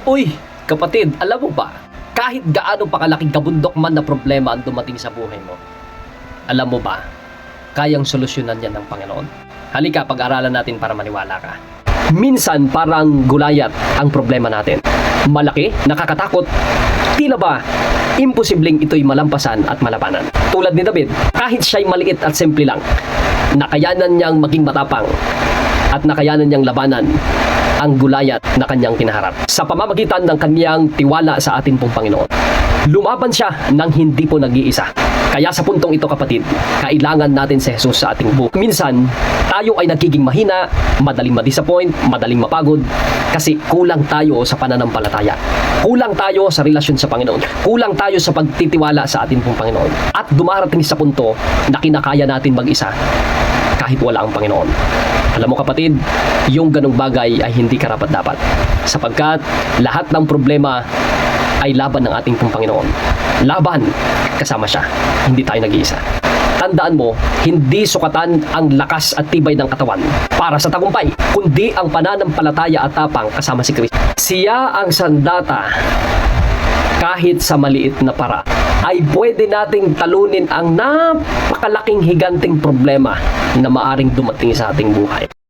Uy, kapatid, alam mo ba, kahit gaano pa kalaking kabundok man na problema ang dumating sa buhay mo, alam mo ba, kayang solusyonan yan ng Panginoon. Halika, pag-aralan natin para maniwala ka. Minsan parang gulayat ang problema natin. Malaki, nakakatakot, tila ba imposibleng ito'y malampasan at malabanan. Tulad ni David, kahit siya'y maliit at simple lang, nakayanan niyang maging matapang at nakayanan niyang labanan ang gulayat na kanyang kinaharap. Sa pamamagitan ng kanyang tiwala sa ating pong Panginoon, lumaban siya nang hindi po nag-iisa. Kaya sa puntong ito kapatid, kailangan natin si Jesus sa ating buhay. Minsan, tayo ay nagiging mahina, madaling ma-disappoint, madaling mapagod, kasi kulang tayo sa pananampalataya. Kulang tayo sa relasyon sa Panginoon. Kulang tayo sa pagtitiwala sa ating pong Panginoon. At dumarating sa punto na kinakaya natin mag-isa kahit wala ang Panginoon. Alam mo kapatid, yung ganong bagay ay hindi karapat-dapat. Sapagkat lahat ng problema ay laban ng ating pong Panginoon. Laban, kasama siya. Hindi tayo nag-iisa. Tandaan mo, hindi sukatan ang lakas at tibay ng katawan para sa tagumpay, kundi ang pananampalataya at tapang kasama si Kristo. Siya ang sandata. Kahit sa maliit na para, ay pwede nating talunin ang napakalaking higanting problema na maaring dumating sa ating buhay.